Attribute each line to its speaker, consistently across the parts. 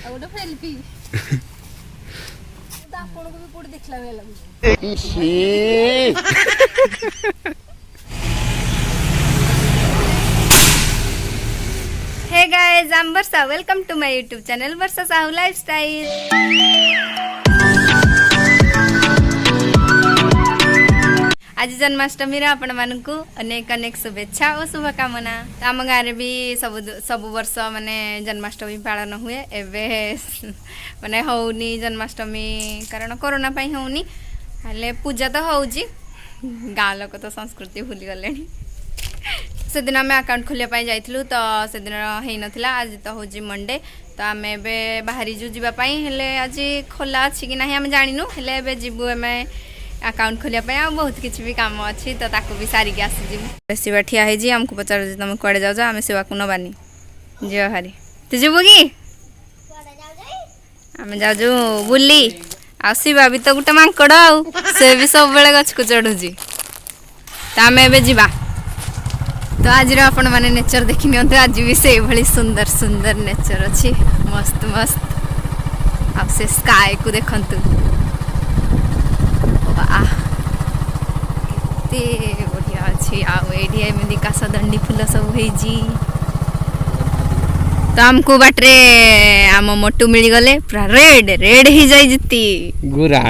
Speaker 1: गोटे सेल्फी आपको भी कोड देखला बेला Hey guys, I'm Barsha. Welcome to my YouTube channel Barsha Sahu Lifestyle. आज जन्माष्टमी आपण मानकु अनेक अनेक शुभेच्छा और शुभकामना। आम गाँव भी सब वर्ष माने जन्माष्टमी पालन हुए एवं माने होनी जन्माष्टमी कारण कोरोना पाई होनी हेले पूजा तो होउची गाँ लोक तो संस्कृति भूली गले से दिन आम अकाउंट खोलिया जाइलु तो से दिन है नाला आज तो हूँ मंडे तो आम ए बाहरी जो जीवाई हेले आज खोला अच्छी कि ना आम जाणीनु हेले जीवु आम अकाउंट खोलिया बहुत किसी भी काम अच्छी तो ताकू भी सारिक आसीजी शिवा ठिया है आमको पचार तुम कड़े जाऊ आम शिवा को नबानी जी भारी तू जीवु कि आम जाऊ बुली आ शिवा भी तो गोटे मांकड़ से भी सब बेले गछ को चढ़ुची तो आम ए जा तो आज आपण मैंने नेचर देखी नि आज भी से भली सुंदर सुंदर नेचर अच्छी मस्त मस्त आप से स्काई को देखंतु केते बढ़िया अच्छी आमती काशदंडी फूल सब है तो आमको बाटरे आम मोटू मिल गले पूरा रेड रेड ही जाई जती गुरा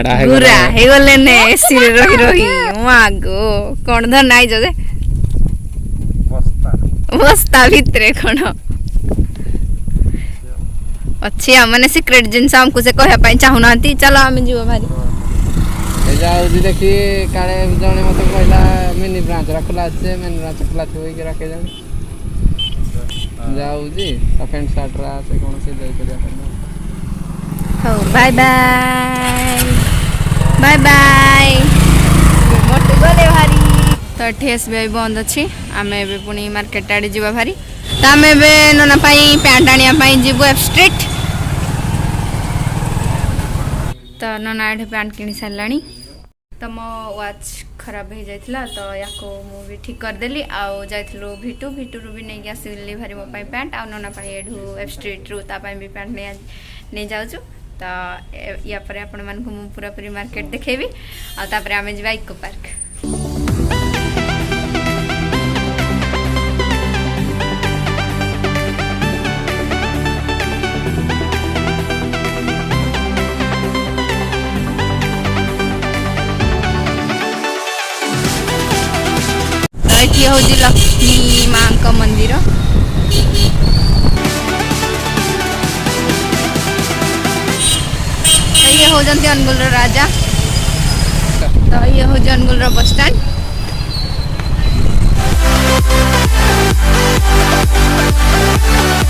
Speaker 1: हे गले ने एसी रही रही मागो कोन धर नाइ जगे बस्ता भितरे कौन अच्छी मैंने सिक्रेट जिनस आमको से कहना चाहूना चलो आम जीव भारी
Speaker 2: जाऊँ देखी काले जड़े मत कहला मिनी ब्रांच खोला अच्छे मिनी ब्रांच खोला थी रखे जाऊँ पैंट सार्ट से कौन से
Speaker 1: बाय बाय बाय बाय मोटू गले भारी तो ठेस भी बंद अच्छी आम ए पुणी मार्केट आड़े जा भारी तो आम ए नना पैंट आने जीवु एफ स्ट्रीट तो नना एठे पैंट किनी सारा तो मो वाच खराब हो जाता तो या मुझे ठीक करदेली आउ जाइलु भिटू भिटू भी नहीं आसली भारी मो पैंट आ नना एठू एफ स्ट्रीट रू तापाई भी पैंट नहीं जाऊँ तो या पर आपण मानकु मु पूरा पूरी मार्केट देखेबी आ तापर आमे जिबा इको पार्क ये हूँ लक्ष्मी माँ का मंदिर ये हूँ अंगुल राजा तो ये हूँ अंगुल बस स्टैंड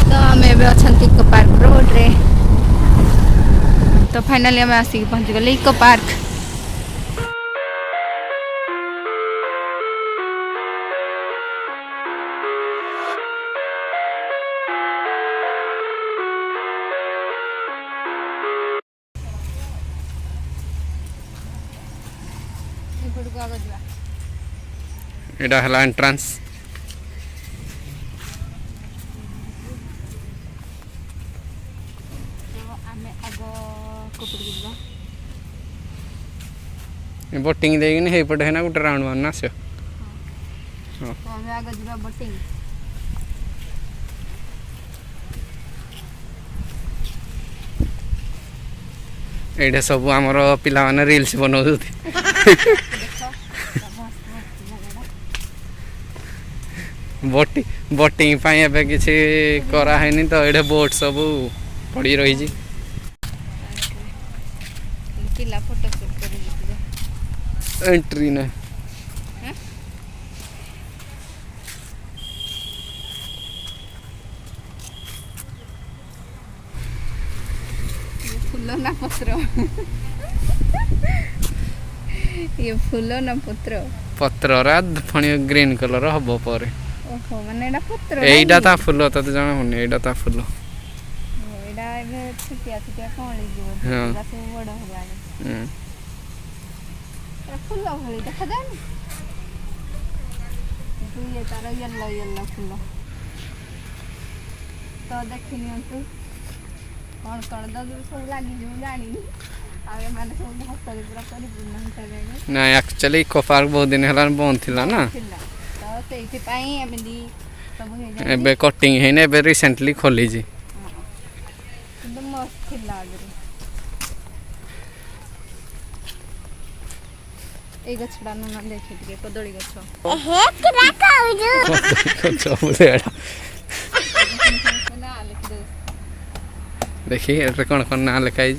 Speaker 1: तो आम अच्छा इको पार्क रोड रे तो फाइनाली आम आसिक पहुँची गले इको पार्क
Speaker 2: एटा हला एंट्रेंस बोटिंग देगी हे पटे है ना गोटे राउंड मारना आसो हां तो हम आगे जिबा बोटिंग एटा सब हमर पिला माने रील्स बनाउथि बोटिंग किसी करानी तो ये बोट सब पड़ी रही एंट्री ना
Speaker 1: फूल ना पत्र ये फूल ना पत्र
Speaker 2: पत्र पुणी ग्रीन कलर हम पर
Speaker 1: ओहो माने एडा पत्र
Speaker 2: एडा ता फूल त जाना होने एडा ता फूल
Speaker 1: एडा एबे छुटिया छुटिया कोली जीव एडा तो बड़ होला एडा फूल भली देखा जाय तू ये तार येलो येलो फूल तो देखिनियो तू कौन कौन तो सब लगी जो जानी आगे माने सब हस्तरे पूरा परिपूर्ण हिसाब
Speaker 2: ना एक्चुअली इको पार्क बहुत दिन हलान बंद थिला ना
Speaker 1: तो सेइथि पई एमदी सब हे जाय
Speaker 2: एबे कटिंग हेने एबे रिसेंटली खोली जी
Speaker 1: एकदम मस्त थिला आगे ए गछड़ा न देखे टिके कदली गछ हे किरा कहू
Speaker 2: गछ बुलेड़ा
Speaker 1: ना लिख दे
Speaker 2: देखी एटे कोन कोन ना लिखाई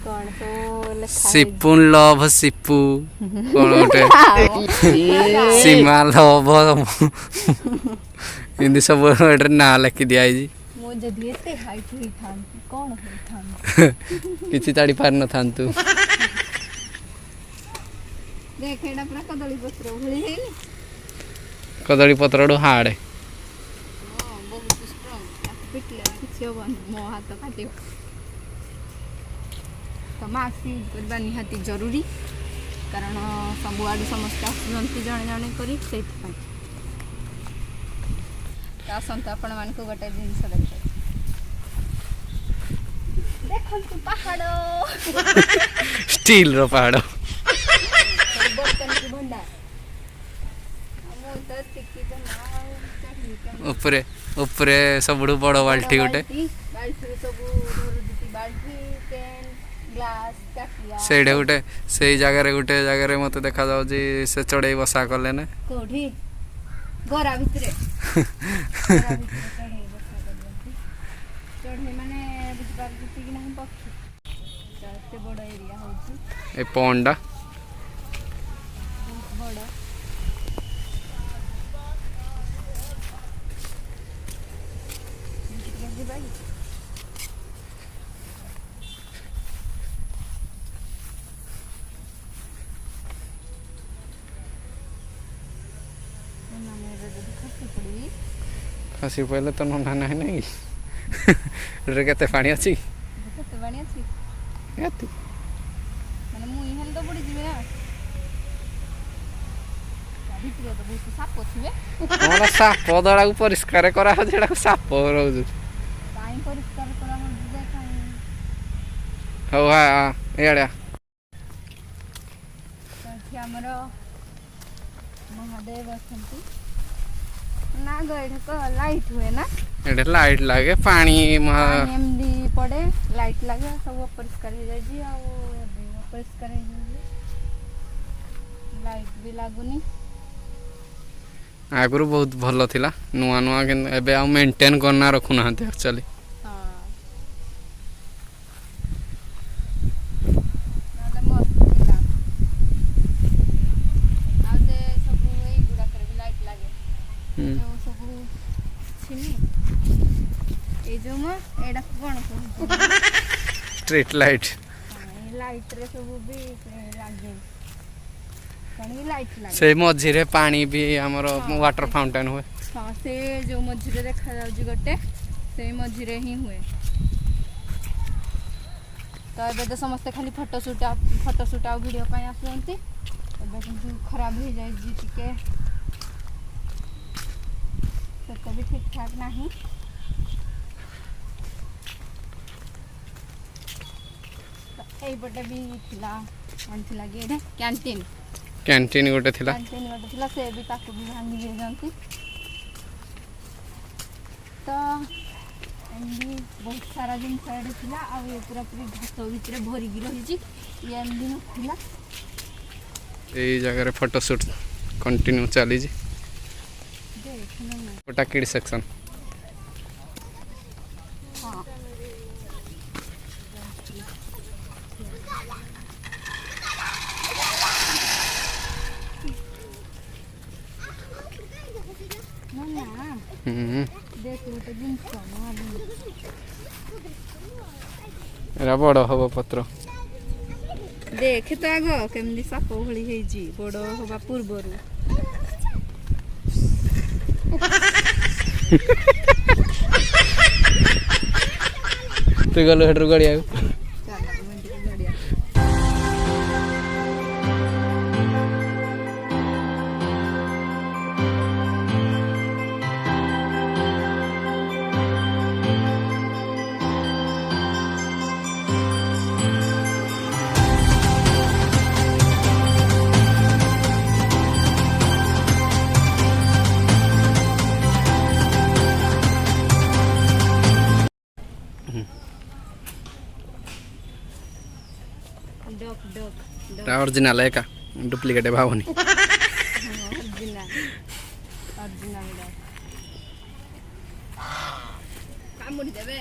Speaker 1: कौन तो लिखा
Speaker 2: सिपुन लव सिपू कोन ओटे सीमा लव हिंदी सब एटे ना लिखि दिया जी
Speaker 1: मो जदी एते हाइट ही थान कौन होई थान
Speaker 2: किछि ताड़ी पार न थान तू
Speaker 1: देख एडा पूरा कदली पत्र भली हेनी
Speaker 2: कदली पत्रडो हाड़े
Speaker 1: हां बहुत स्ट्रांग पिटले किछि होबन मो हाथ काटियो तो मास्क यूज करबा निहाती जरूरी कारण सब आडू समस्त आसुचंती जणे जणे करी सेति पई आसंत आपण मान को गोटे जिंस देखो तू पहाड़
Speaker 2: स्टील रो पहाड़
Speaker 1: बर्तन की भंडार हम तो टिक्की के ना चटनी के
Speaker 2: ऊपरे ऊपरे सबडू बड़ बाल्टी गोटे
Speaker 1: बाल्टी सब धरदुती बाल्टी पेन ग्लास टाकिया
Speaker 2: सेडे गोटे सेई जगह रे गोटे जगह रे मते देखा जाउ जी से चढ़ई बसा करले ना
Speaker 1: कोठी गोरा भितरे चढ़े माने बुझबार कि नहीं पक्षी एते बड़ एरिया होची
Speaker 2: ए पोंडा
Speaker 1: बड़
Speaker 2: खसी पहले तो नंढा नहीं नहीं रे केते पानी अछि
Speaker 1: केते पानी अछि
Speaker 2: एति
Speaker 1: माने मु इहन तो पड़ी जिवे ना भितरे तो बहुत साप छिवे
Speaker 2: हमरा साप दड़ा को परिष्कार करा हो जेडा साप रहउ
Speaker 1: काई परिष्कार करा हम बुझे काई
Speaker 2: हो हा एड़ा
Speaker 1: तो हमरो महादेव अछंती ना गइढ को लाइट हुए ना
Speaker 2: एडे लाइट लागे पानी
Speaker 1: एमडी पड़े लाइट लागे सब परिष्कार हो जाय जी आ परिष्कार हो जाय लाइट भी लागुनी
Speaker 2: आगुरु बहुत भलो थिला नुआ नुआ के एबे आ मेंटेन करना रखु ना एक्चुअली
Speaker 1: हां नाले मस्त थिला आ से सब एई गुडा कर भी लाइट लागे जो सब छिनी ए जो म एडा कोन को
Speaker 2: स्ट्रीट लाइट
Speaker 1: लाइट रे सब भी लागे कणी लाइट लागे
Speaker 2: से मझिरे पानी भी हमर वाटर फाउंटेन हुए
Speaker 1: हां से जो मझिरे देखा जाउ जी गोटे से मझिरे ही हुए तो एबे तो समस्त खाली फोटो शूट आ वीडियो पई आसंती एबे किंतु खराब हो जाय जी टिके तो भी ठीक ठाक नहीं तो एई बटे भी थिला कोन थिला गेडे कैंटीन
Speaker 2: गोटे थिला
Speaker 1: से भी ताकू भी भांगी दे जानती तो एमडी बहुत सारा दिन साइड थिला आ ये पूरा पूरी घास भीतर भरी गिर रही छी ये एमडी न थिला
Speaker 2: ए जगह रे फोटो शूट कंटिन्यू चली जी
Speaker 1: देखना ना
Speaker 2: ओटा किड सेक्शन
Speaker 1: हां देख तो जिंस
Speaker 2: एरा बड़ हबो पत्र
Speaker 1: देख तो आग केमदी साप भली हे जी बड़ हबा पूर्वरु
Speaker 2: तू गलो हेडर गड़िया
Speaker 1: डक डक
Speaker 2: ता ओरिजिनल है का डुप्लीकेट भावनी
Speaker 1: ओरिजिनल ओरिजिनल डक कामुड़ी देबे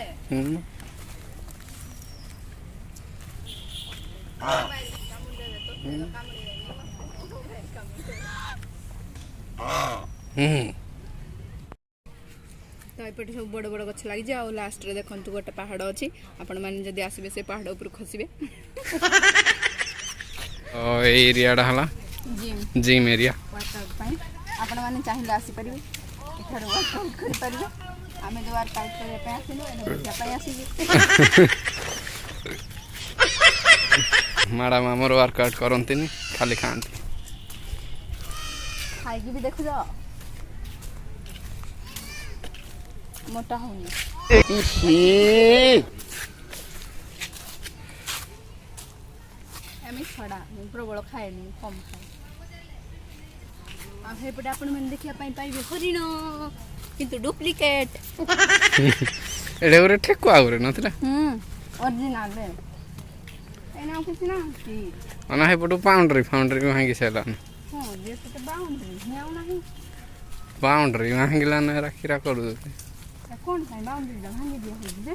Speaker 1: तो एपटे सब बड़ बड़ गछ लगी आ लास्ट रे देखंतु गोटे पहाड़ अछि आपण माने जदी आसीबे से पहाड़ ऊपर खसिबे
Speaker 2: ओ एरिया डा हला जिम एरिया
Speaker 1: वर्कआउट पाई आपण माने चाहिला आसी परिबे एठार वर्कआउट करि परिबे आमे जो वर्कआउट करे पे आसिनु एने बुझा पाई आसीबे
Speaker 2: मैडम हमर वर्कआउट करंतिनी खाली खांती
Speaker 1: खाइकी भी देखु जा मोटा होनी एम छड़ा प्रबल खाए कम खाए आपेटे आपण मैंने देखा पाइबे हरिण किंतु डुप्लीकेट
Speaker 2: एडे ओरे ठेकुआ ओरे नथिला
Speaker 1: ओरिजिनल रे एना किछ ना छी
Speaker 2: अना हेपटु बाउंड्री भांगी सेला
Speaker 1: हां जे तो बाउंड्री हियाउ नाही
Speaker 2: बाउंड्री भांगिला न राखिरा करू दे
Speaker 1: कौन है बाउंड्री भांगी दिया है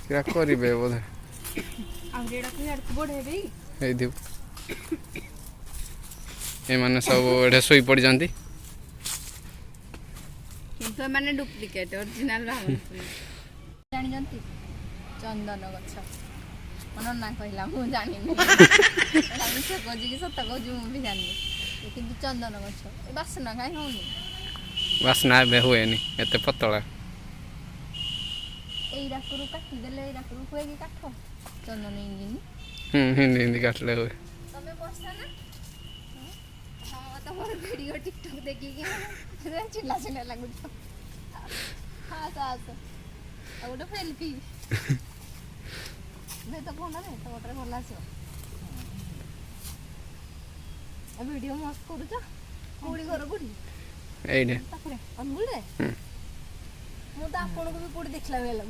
Speaker 2: क्या करिबे बोले
Speaker 1: आ रेडा क्लियर बोर्ड है बे
Speaker 2: ए दिउ ए माने सब एडे सोई पड़ जानती
Speaker 1: किंतु माने डुप्लीकेट ओरिजिनल रहन जानि जानती चंदन गछ मन ना कहला मु जानि नहीं एला मिछ कोजी की सत कोजी मु भी जानि किंतु चंदन गछ ए बासना काई होनी
Speaker 2: वासना बे होएनी एते पतला
Speaker 1: एई राकरू काटी देले एई राकरू होए की काठो चंदन इंजिन
Speaker 2: हिंदी काटले होए
Speaker 1: तमे बसना ना हां तो मोर वीडियो टिकटॉक देखी के चिल्ला चिल्ला लागु हां सास आ गोटे सेल्फी मैं तो कोन रे तो गोटे भला छ आ वीडियो मस्त करू छ कोडी घर कोडी
Speaker 2: एइडे
Speaker 1: तापरे अंगुल रे मु तो आपन को भी कोडी देखला बेला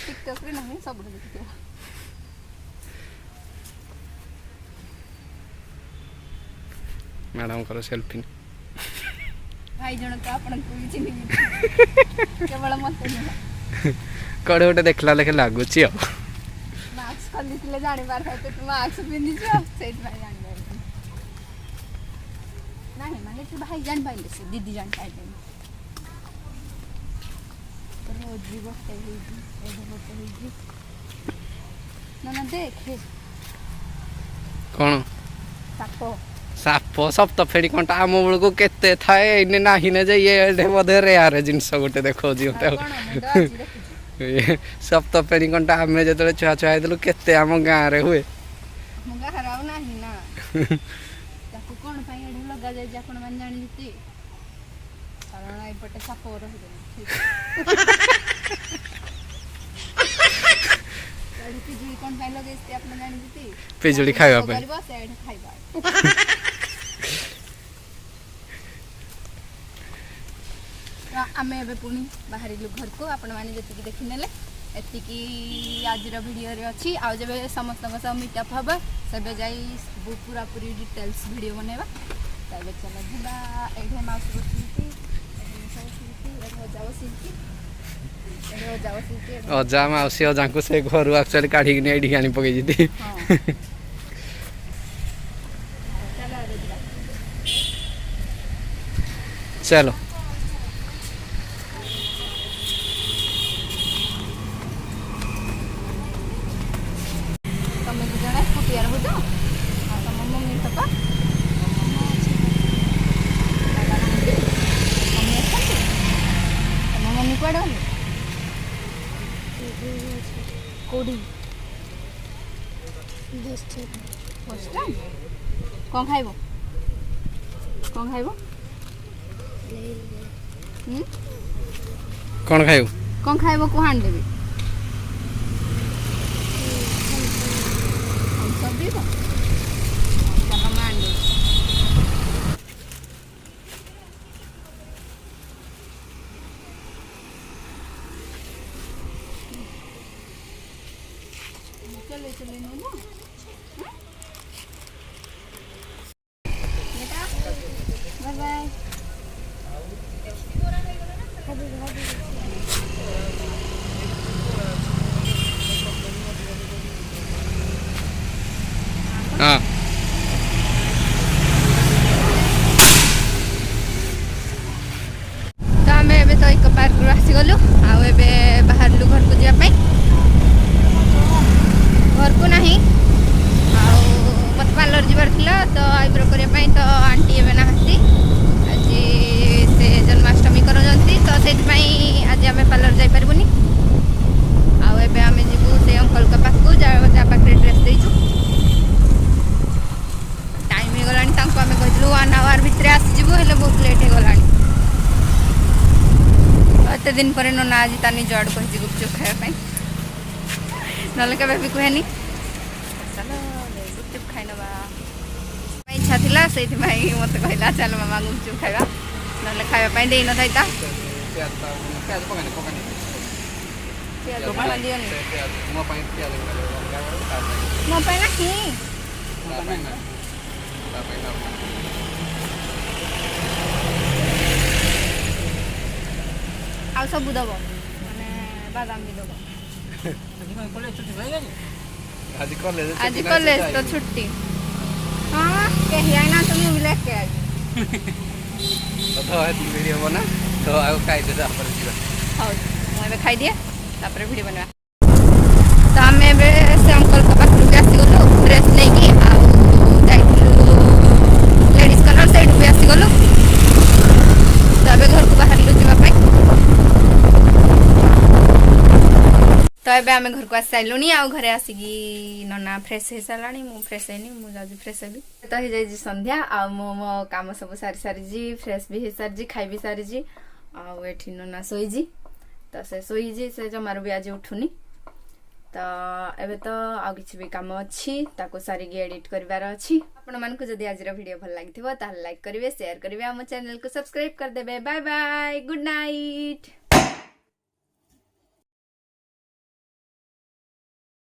Speaker 1: टिकटॉक रे नहीं सब देखियो
Speaker 2: मैडम करो सेल्फी
Speaker 1: भाई जण तो आपन को भी चिन्ह केवल मत नहीं
Speaker 2: कड़े गोटे देखला लेके लागु छी
Speaker 1: मास्क खली तिले जानि बार है तो मास्क पिन्नी छ सेट भाई जानि बार नहीं माने कि भाई जान पाइले से दीदी जान पाइले रोज जीवो ते ही ना ना देख
Speaker 2: कोन
Speaker 1: सापो
Speaker 2: साप सब तो फेरी कंटा आम बेल को केते थाए इने नाही ने जे ये बधे रे यार जिंस गोटे देखो जी सब तो फेरी कंटा आमे जतले छुआ छुआ देलु केते आम गां रे हुए
Speaker 1: हम गां हराव नाही ना ताकू कोन पाई एडी लगा जाय जे आपण मान जानि जति कारण आई पटे साप रहि गाड़ी पिजुली कोन पाई लगे से आपण जानि जति
Speaker 2: पिजुली खाइबा पे
Speaker 1: करबो से एडी खाइबा आमे एबे पुणी बाहरिलु घर को आपण माने जति देखि नेले एतिकी आज वीडियो रे अछि आ जबे समस्त सब मीटअप हबा सबे जाई पूरा पूरी डिटेल्स वीडियो बनेबा तबे चला जिबा एठे माउस बसिती एठे जाओ सिटी
Speaker 2: अजा माउसी अजाଙ୍କୁ से घर एक्चुअली काढी कि एडी आनी पकै जिती
Speaker 1: हां
Speaker 2: चलो
Speaker 1: तमे जणा स्कूटी आर हो जा आ तम मम्मी पापा मम्मी कोड कोडी कौन खाइबो कौन खाइबो
Speaker 2: कौन खाइबो
Speaker 1: कौन खाइबो को हां देबे हम सब दीबो चलो मान दे बाय बाय।
Speaker 2: हाँ
Speaker 1: तो आम एबे तो एक पार्क आसीगलु आउ एबे बाहरलु घर को जावाई घर को नहीं मत पार्लर जीवार थिला तो आईब्रो करने तो आंटी एबे नाहंती आज से जन्माष्टमी करजंती तो से आज आम पार्लर जाई पारबुनी आउ एबे आम जीवु से अंकल का पाखु जा पाखे ड्रेस देचु टाइम हो गलानी तांको आम कहलु 1 आवर भितर आसीजु हेले बहुत लेट हो गलानी एत दिन पर नना आज ता निज आड़ कही गुपचुप खाया ना केवे भी कहेनी चलो गुपचुप खाई नवा इच्छा थिला से मत कहला चल मामा गुपचुप खाइबा ना खाया दे न था मो आउ सब दब माने बादाम भी दब आज कॉलेज तो छुट्टी हाँ कही आई ना तुम भी लेके आज
Speaker 2: तो वीडियो बना तो आगे खाई दे
Speaker 1: हाँ मुझे खाई दिए तापर वीडियो बनवा तो आम से अंकल का पाखु भी आसीगलु ड्रेस नहीं लेडीज कलर से भी आसीगलु तो अब घर को बाहर जावाई तो ये आम घर को आसी सारूनी आउ घरे आसिकी नना फ्रेश हो सारा मु फ्रेश है मुझे फ्रेश हेबी तो हो जाए संध्या आ मो काम सब सारी सारी फ्रेश भी हो सारी खाई भी सारी आउ एठी नना शोईजी तो से शोईजी से जमार भी आज उठुनी तो एबे तो आउ किछि भी काम अच्छी ताको सारी एडिट करिवार अछि आपण मानकु जदि आज वीडियो भल लागिथिबो ताहा लाइक करिवे शेयर करिवे हम चैनल को सब्सक्राइब कर देबे बाय बाय गुड नाइट।